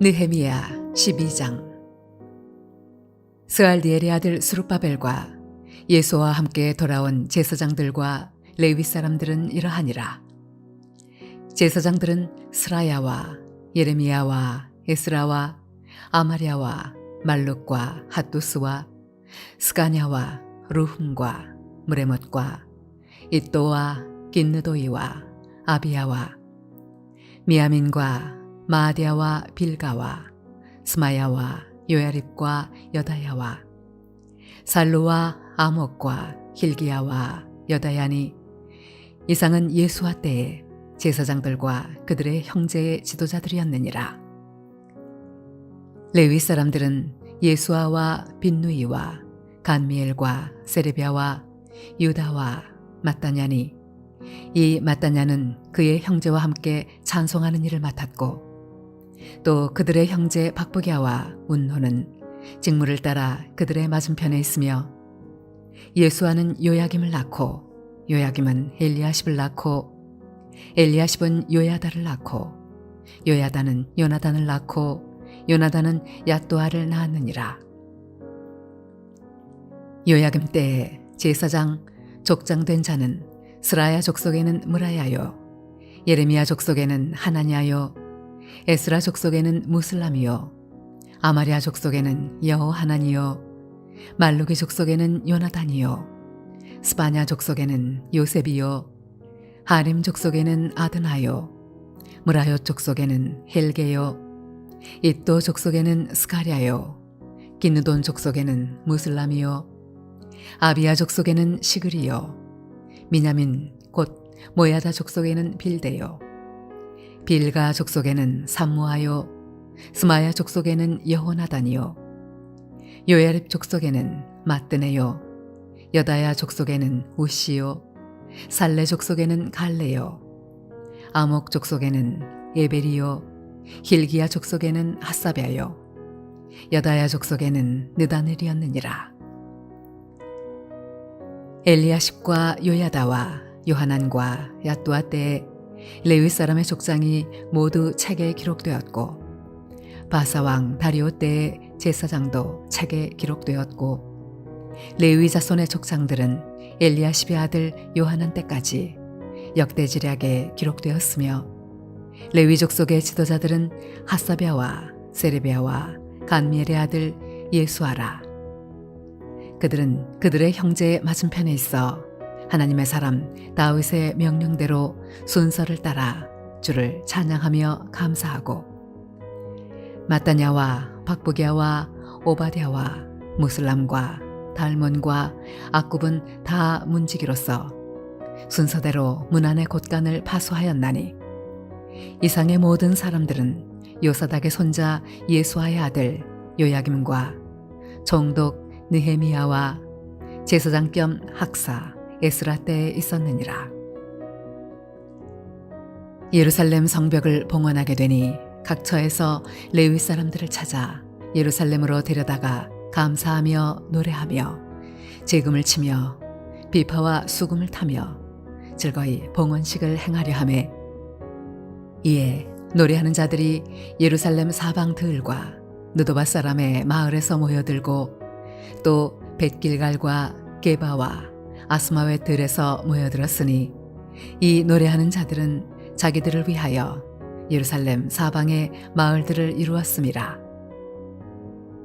느헤미야 12장. 스알디엘의 아들 스룹바벨과 예수와 함께 돌아온 제사장들과 레위 사람들은 이러하니라. 제사장들은 스라야와 예레미야와 에스라와 아마랴와 말룩과 핫두스와 스가냐와 루훔과 무레못과 이또와 긴느도이와 아비야와 미야민과 마아디아와 빌가와 스마야와 요야립과 여다야와 살루와 아목과 hil기야와 여다야니, 이상은 예수와 때에 제사장들과 그들의 형제의 지도자들이었느니라. 레위 사람들은 예수아와 빈누이와 간미엘과 세레비아와 유다와 마따냐니, 이 마따냐는 그의 형제와 함께 찬송하는 일을 맡았고, 또 그들의 형제 박부갸와 운노는 직무를 따라 그들의 맞은편에 있으며, 예수아는 요야김을 낳고 요야김은 엘리야십을 낳고 엘리야십은 요야다를 낳고 요야다는 요나단을 낳고 요나단은 얏도아를 낳았느니라. 요야김 때에 제사장 족장된 자는 스라야 족속에는 무라야요, 예레미야 족속에는 하나냐요, 에스라 족속에는 무슬람이요, 아마랴 족속에는 여호하나니요, 말루기 족속에는 요나단이요, 스바냐 족속에는 요셉이요, 하림 족속에는 아드나요, 무라요 족속에는 헬게요, 이또 족속에는 스가랴요, 기느돈 족속에는 무슬람이요, 아비야 족속에는 시그리요, 미냐민 곧 모야다 족속에는 빌데요, 빌가 족속에는 삼무아요, 스마야 족속에는 여호나단이요, 요야립 족속에는 마뜨네요, 여다야 족속에는 우시요, 살레 족속에는 갈레요, 아목 족속에는 에벨이요, hil기야 족속에는 핫사랴요, 여다야 족속에는 느다넬이었느니라. 엘리야십과 요야다와 요하난과 얏도아 때에 레위 사람의 족장이 모두 책에 기록되었고, 바사왕 다리오 때의 제사장도 책에 기록되었고, 레위 자손의 족장들은 엘리야십의 아들 요하난 때까지 역대지략에 기록되었으며, 레위 족속의 지도자들은 핫사랴와 세레비아와 간미엘의 아들 예수아라. 그들은 그들의 형제의 맞은편에 있어 하나님의 사람 다윗의 명령대로 순서를 따라 주를 찬양하며 감사하고, 마따냐와 박부갸와 오바댜와 무슬람과 달몬과 악굽은 다 문지기로서 순서대로 문 안의 곳간을 파수하였나니, 이상의 모든 사람들은 요사닥의 손자 예수아의 아들 요야김과 총독 느헤미야와 제사장 겸 학사 에스라 때에 있었느니라. 예루살렘 성벽을 봉헌하게 되니 각 처에서 레위 사람들을 찾아 예루살렘으로 데려다가 감사하며 노래하며 제금을 치며 비파와 수금을 타며 즐거이 봉헌식을 행하려 하매, 이에 노래하는 자들이 예루살렘 사방 들과 느도바 사람의 마을에서 모여들고, 또 벳길갈과 게바와 아스마웻 들에서 모여들었으니, 이 노래하는 자들은 자기들을 위하여 예루살렘 사방의 마을들을 이루었음이라.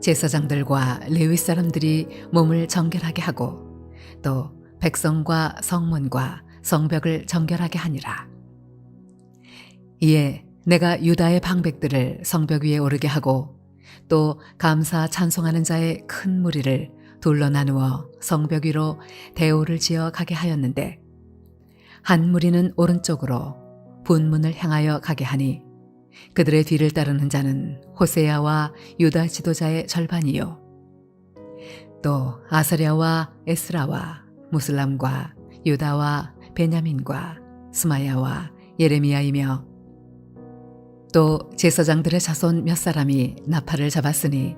제사장들과 레위 사람들이 몸을 정결하게 하고, 또 백성과 성문과 성벽을 정결하게 하니라. 이에 내가 유다의 방백들을 성벽 위에 오르게 하고, 또 감사 찬송하는 자의 큰 무리를 둘러 나누어 성벽 위로 대오를 지어 가게 하였는데, 한 무리는 오른쪽으로 분문을 향하여 가게 하니, 그들의 뒤를 따르는 자는 호세야와 유다 지도자의 절반이요, 또 아사랴와 에스라와 무슬람과 유다와 베냐민과 스마야와 예레미야이며, 또 제사장들의 자손 몇 사람이 나팔을 잡았으니,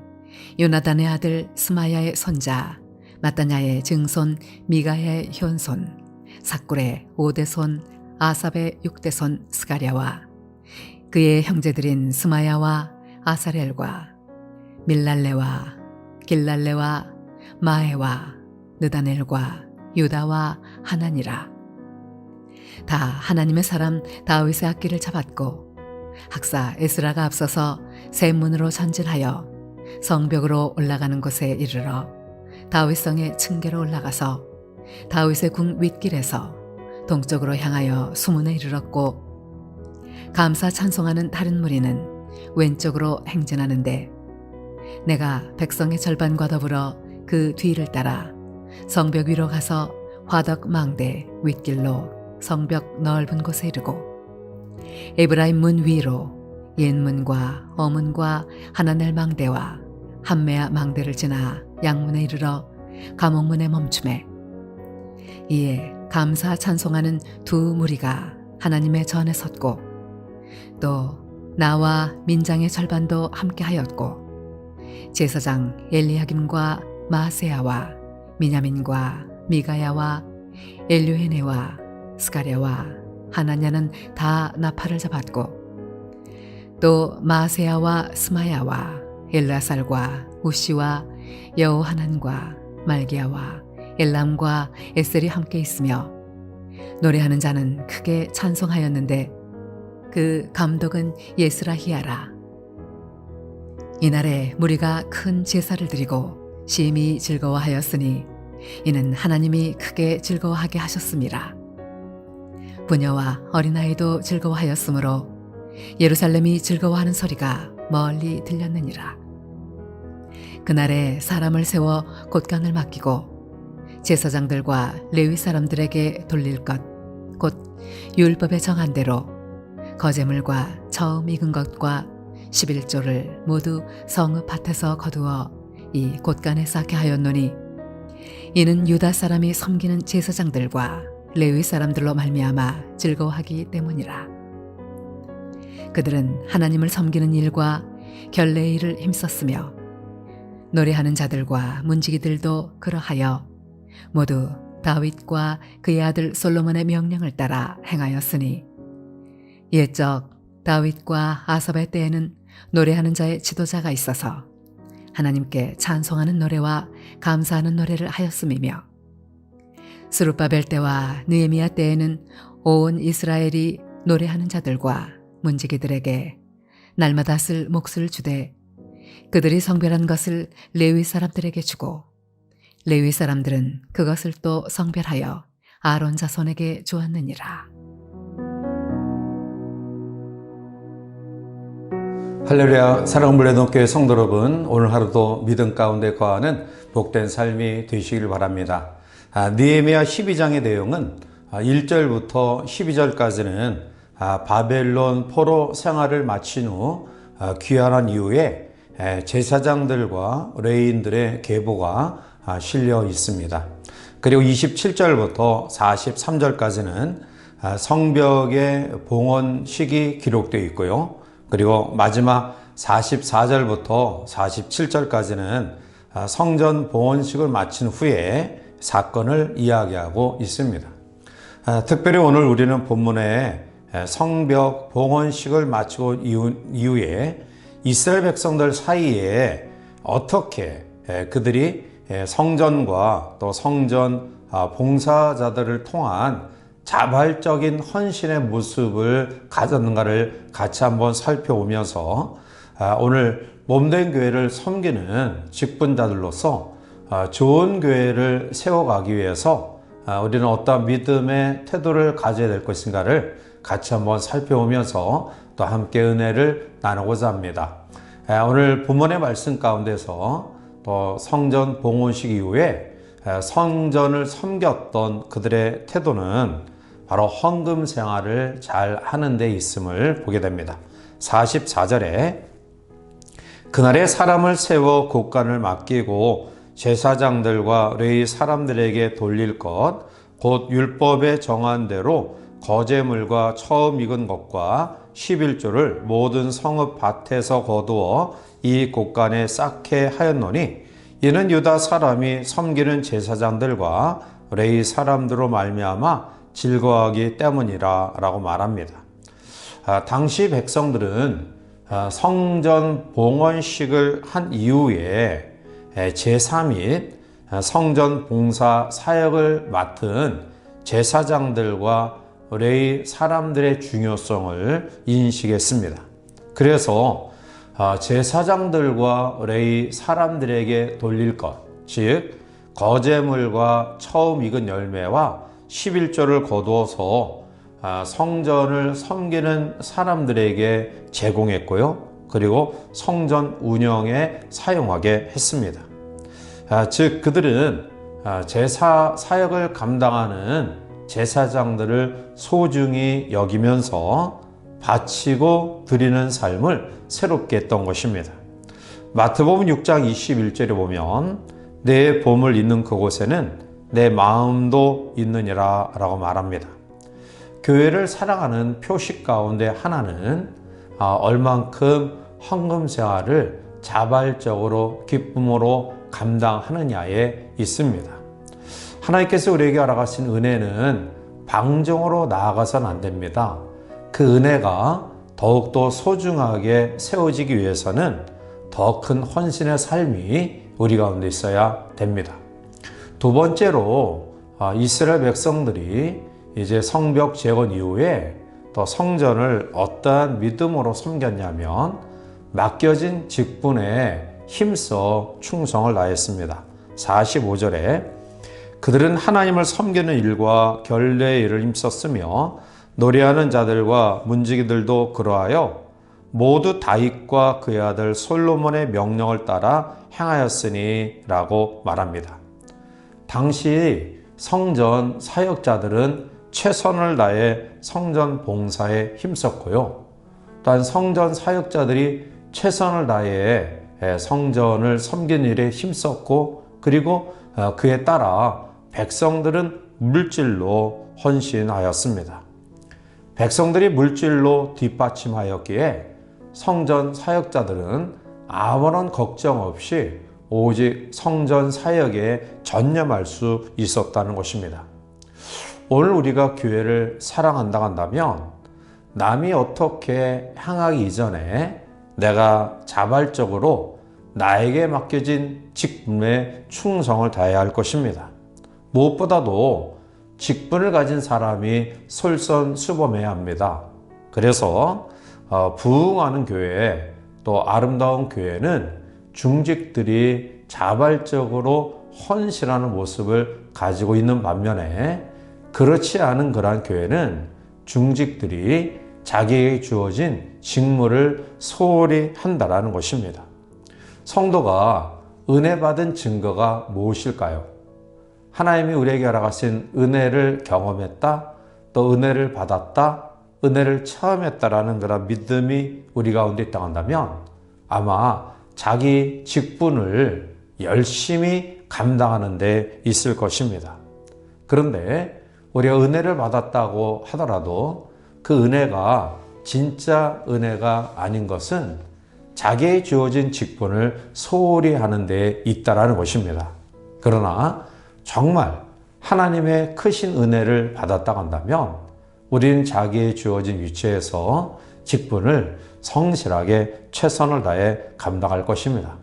요나단의 아들 스마야의 손자 마따냐의 증손 미가의 현손 삭굴의 5대손 아삽의 6대손 스가랴와 그의 형제들인 스마야와 아사렐과 밀랄레와 길랄레와 마에와 느다넬과 유다와 하나니라. 다 하나님의 사람 다윗의 악기를 잡았고 학사 에스라가 앞서서 샘문으로 전진하여 성벽으로 올라가는 곳에 이르러 다윗성의 층계로 올라가서 다윗의 궁 윗길에서 동쪽으로 향하여 수문에 이르렀고 감사 찬송하는 다른 무리는 왼쪽으로 행진하는데 내가 백성의 절반과 더불어 그 뒤를 따라 성벽 위로 가서 화덕 망대 윗길로 성벽 넓은 곳에 이르고 에브라임 문 위로 옛문과 어문과 하나넬 망대와 함메아 망대를 지나 양문에 이르러 감옥문에 멈춤에 이에 감사 찬송하는 두 무리가 하나님의 전에 섰고 또 나와 민장의 절반도 함께하였고 제사장 엘리야김과 마세야와 미냐민과 미가야와 엘류헤네와 스가랴와 하나냐는 다 나팔을 잡았고 또 마세야와 스마야와 엘라살과 우시와 여호하난과 말기야와 엘람과 에셀이 함께 있으며 노래하는 자는 크게 찬송하였는데 그 감독은 예스라히야라. 이날에 무리가 큰 제사를 드리고 심히 즐거워하였으니 이는 하나님이 크게 즐거워하게 하셨음이라. 부녀와 어린아이도 즐거워하였으므로 예루살렘이 즐거워하는 소리가 멀리 들렸느니라. 그날에 사람을 세워 곳간을 맡기고 제사장들과 레위 사람들에게 돌릴 것 곧 율법에 정한 대로 거제물과 처음 익은 것과 11조를 모두 성읍 밭에서 거두어 이 곳간에 쌓게 하였노니 이는 유다 사람이 섬기는 제사장들과 레위 사람들로 말미암아 즐거워하기 때문이라. 그들은 하나님을 섬기는 일과 결례의 일을 힘썼으며 노래하는 자들과 문지기들도 그러하여 모두 다윗과 그의 아들 솔로몬의 명령을 따라 행하였으니 옛적 다윗과 아삽의 때에는 노래하는 자의 지도자가 있어서 하나님께 찬송하는 노래와 감사하는 노래를 하였음이며 스룹바벨 때와 느헤미야 때에는 온 이스라엘이 노래하는 자들과 문지기들에게 날마다 쓸 몫을 주되 그들이 성별한 것을 레위 사람들에게 주고 레위 사람들은 그것을 또 성별하여 아론 자손에게 주었느니라. 할렐루야. 사랑하는 물레동교회 성도 여러분, 오늘 하루도 믿음 가운데 거하는 복된 삶이 되시길 바랍니다. 느헤미야 12장의 내용은 1절부터 12절까지는 바벨론 포로 생활을 마친 후 귀환한 이후에 제사장들과 레위인들의 계보가 실려 있습니다. 그리고 27절부터 43절까지는 성벽의 봉헌식이 기록되어 있고요. 그리고 마지막 44절부터 47절까지는 성전 봉헌식을 마친 후에 사건을 이야기하고 있습니다. 특별히 오늘 우리는 본문에 성벽 봉헌식을 마치고 이후에 이스라엘 백성들 사이에 어떻게 그들이 성전과 또 성전 봉사자들을 통한 자발적인 헌신의 모습을 가졌는가를 같이 한번 살펴보면서 오늘 몸된 교회를 섬기는 직분자들로서 좋은 교회를 세워가기 위해서 우리는 어떤 믿음의 태도를 가져야 될 것인가를 같이 한번 살펴보면서 또 함께 은혜를 나누고자 합니다. 오늘 본문의 말씀 가운데서 또 성전 봉헌식 이후에 성전을 섬겼던 그들의 태도는 바로 헌금 생활을 잘 하는 데 있음을 보게 됩니다. 44절에 그날에 사람을 세워 곳간을 맡기고 제사장들과 레위 사람들에게 돌릴 것 곧 율법에 정한 대로 거제물과 처음 익은 것과 11조를 모든 성읍 밭에서 거두어 이 곳간에 쌓게 하였노니 이는 유다 사람이 섬기는 제사장들과 레위 사람들로 말미암아 즐거워하기 때문이라 라고 말합니다. 당시 백성들은 성전 봉헌식을 한 이후에 제사 및 성전 봉사 사역을 맡은 제사장들과 레위 사람들의 중요성을 인식했습니다. 그래서 제사장들과 레위 사람들에게 돌릴 것, 즉 거제물과 처음 익은 열매와 11조를 거두어서 성전을 섬기는 사람들에게 제공했고요. 그리고 성전 운영에 사용하게 했습니다. 즉 그들은 제사 사역을 감당하는 제사장들을 소중히 여기면서 바치고 드리는 삶을 새롭게 했던 것입니다. 마태복음 6장 21절에 보면 내 보물 있는 그곳에는 내 마음도 있느니라 라고 말합니다. 교회를 사랑하는 표식 가운데 하나는 얼만큼 헌금 생활을 자발적으로 기쁨으로 감당하느냐에 있습니다. 하나님께서 우리에게 허락하신 은혜는 방종으로 나아가서는 안 됩니다. 그 은혜가 더욱더 소중하게 세워지기 위해서는 더 큰 헌신의 삶이 우리 가운데 있어야 됩니다. 두 번째로 이스라엘 백성들이 이제 성벽 재건 이후에 또 성전을 어떠한 믿음으로 섬겼냐면 맡겨진 직분에 힘써 충성을 다했습니다. 45절에 그들은 하나님을 섬기는 일과 결례의 일을 힘썼으며 노래하는 자들과 문지기들도 그러하여 모두 다윗과 그의 아들 솔로몬의 명령을 따라 행하였으니 라고 말합니다. 당시 성전 사역자들은 최선을 다해 성전 봉사에 힘썼고요. 또한 성전 사역자들이 최선을 다해 성전을 섬기는 일에 힘썼고 그리고 그에 따라 백성들은 물질로 헌신하였습니다. 백성들이 물질로 뒷받침하였기에 성전 사역자들은 아무런 걱정 없이 오직 성전 사역에 전념할 수 있었다는 것입니다. 오늘 우리가 교회를 사랑한다고 한다면 남이 어떻게 행하기 이전에 내가 자발적으로 나에게 맡겨진 직분에 충성을 다해야 할 것입니다. 무엇보다도 직분을 가진 사람이 솔선수범해야 합니다. 그래서 부흥하는 교회, 또 아름다운 교회는 중직들이 자발적으로 헌신하는 모습을 가지고 있는 반면에 그렇지 않은 그러한 교회는 중직들이 자기에게 주어진 직무를 소홀히 한다라는 것입니다. 성도가 은혜 받은 증거가 무엇일까요? 하나님이 우리에게 허락하신 은혜를 경험했다, 또 은혜를 받았다, 은혜를 체험했다라는 그런 믿음이 우리 가운데 있다고 한다면 아마 자기 직분을 열심히 감당하는 데 있을 것입니다. 그런데 우리가 은혜를 받았다고 하더라도 그 은혜가 진짜 은혜가 아닌 것은 자기의 주어진 직분을 소홀히 하는 데 있다라는 것입니다. 그러나 정말 하나님의 크신 은혜를 받았다고 한다면 우리는 자기의 주어진 위치에서 직분을 성실하게 최선을 다해 감당할 것입니다.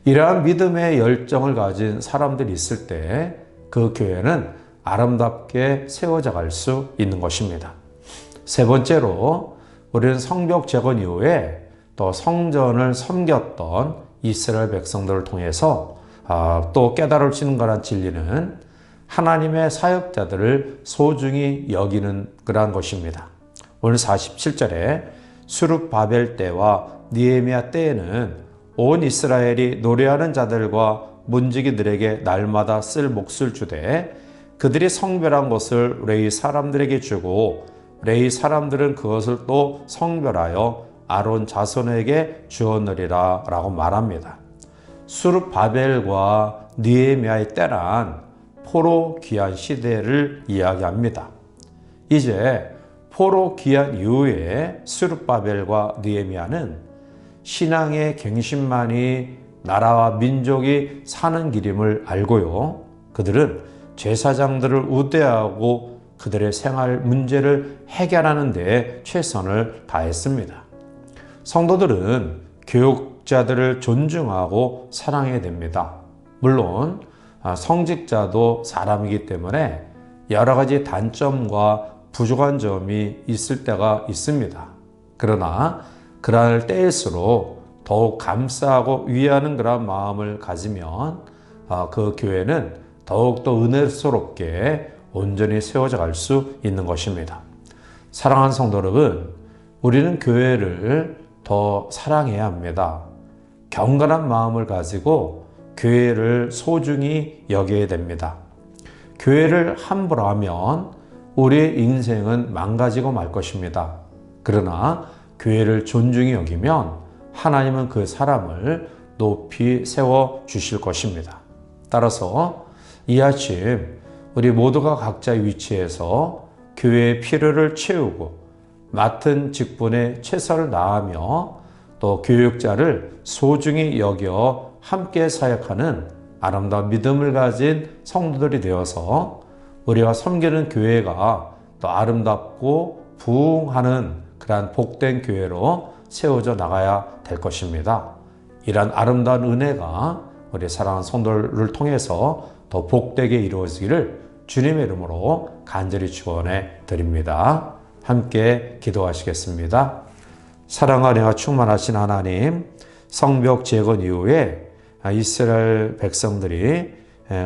이러한 믿음의 열정을 가진 사람들이 있을 때 그 교회는 아름답게 세워져 갈 수 있는 것입니다. 세 번째로 우리는 성벽 재건 이후에 또 성전을 섬겼던 이스라엘 백성들을 통해서 또 깨달을 수 있는 거란 진리는 하나님의 사역자들을 소중히 여기는 그러한 것입니다. 오늘 47절에 수룹바벨 때와 느헤미야 때에는 온 이스라엘이 노래하는 자들과 문지기들에게 날마다 쓸 몫을 주되 그들이 성별한 것을 레위 사람들에게 주고 레위 사람들은 그것을 또 성별하여 아론 자손에게 주었느리라 라고 말합니다. 수룹바벨과 느헤미야의 때란 포로 귀환 시대를 이야기합니다. 이제 포로 귀환 이후에 수룹바벨과 느헤미야는 신앙의 갱신만이 나라와 민족이 사는 길임을 알고요. 그들은 제사장들을 우대하고 그들의 생활 문제를 해결하는 데 최선을 다했습니다. 성도들은 교육자들을 존중하고 사랑해야 됩니다. 물론 성직자도 사람이기 때문에 여러 가지 단점과 부족한 점이 있을 때가 있습니다. 그러나 그럴 때일수록 더욱 감사하고 위하는 그런 마음을 가지면 그 교회는 더욱더 은혜스럽게 온전히 세워져 갈 수 있는 것입니다. 사랑하는 성도 여러분, 우리는 교회를 더 사랑해야 합니다. 경건한 마음을 가지고 교회를 소중히 여겨야 됩니다. 교회를 함부로 하면 우리의 인생은 망가지고 말 것입니다. 그러나 교회를 존중히 여기면 하나님은 그 사람을 높이 세워 주실 것입니다. 따라서 이 아침 우리 모두가 각자의 위치에서 교회의 필요를 채우고 맡은 직분에 최선을 다하며 또 교육자를 소중히 여겨 함께 사역하는 아름다운 믿음을 가진 성도들이 되어서 우리가 섬기는 교회가 또 아름답고 부흥하는 그러한 복된 교회로 세워져 나가야 될 것입니다. 이러한 아름다운 은혜가 우리 사랑하는 성도를 통해서 더 복되게 이루어지기를 주님의 이름으로 간절히 축원해 드립니다. 함께 기도하시겠습니다. 사랑과 은혜가 충만하신 하나님, 성벽 재건 이후에 이스라엘 백성들이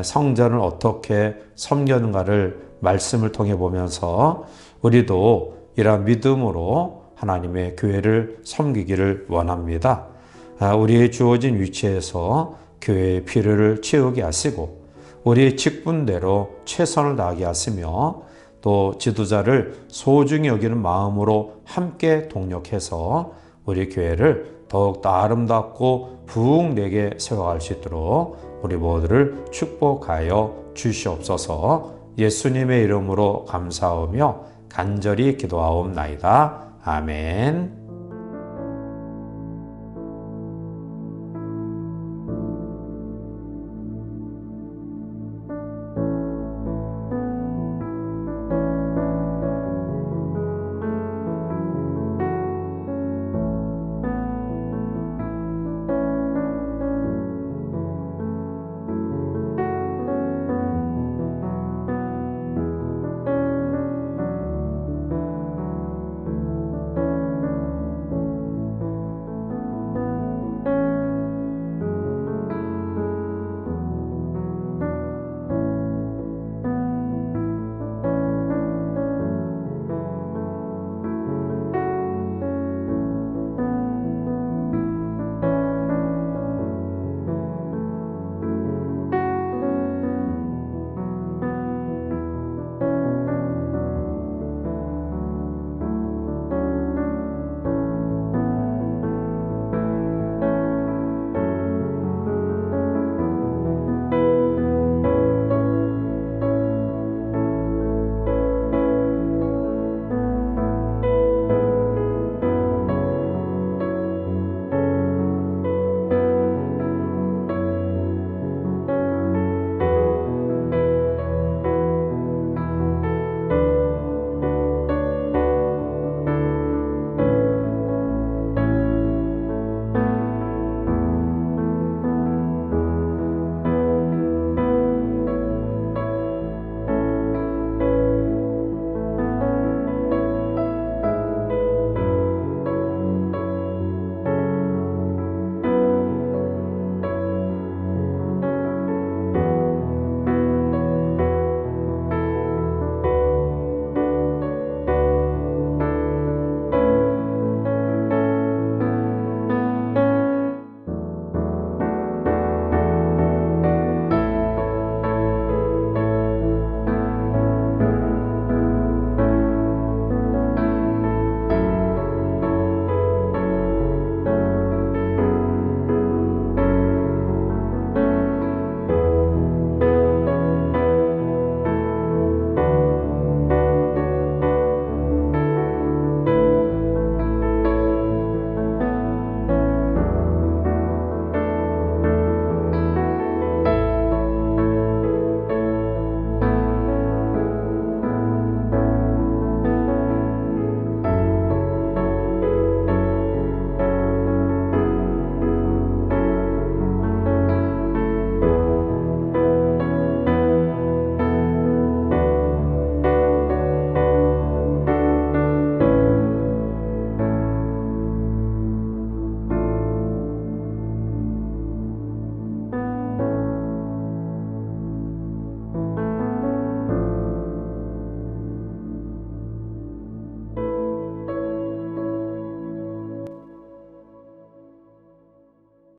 성전을 어떻게 섬겼는가를 말씀을 통해 보면서 우리도 이러한 믿음으로 하나님의 교회를 섬기기를 원합니다. 우리의 주어진 위치에서 교회의 필요를 채우게 하시고 우리의 직분대로 최선을 다하게 하시며 또 지도자를 소중히 여기는 마음으로 함께 동력해서 우리 교회를 더욱더 아름답고 부흥되게 세워갈 수 있도록 우리 모두를 축복하여 주시옵소서. 예수님의 이름으로 감사하며 간절히 기도하옵나이다. 아멘.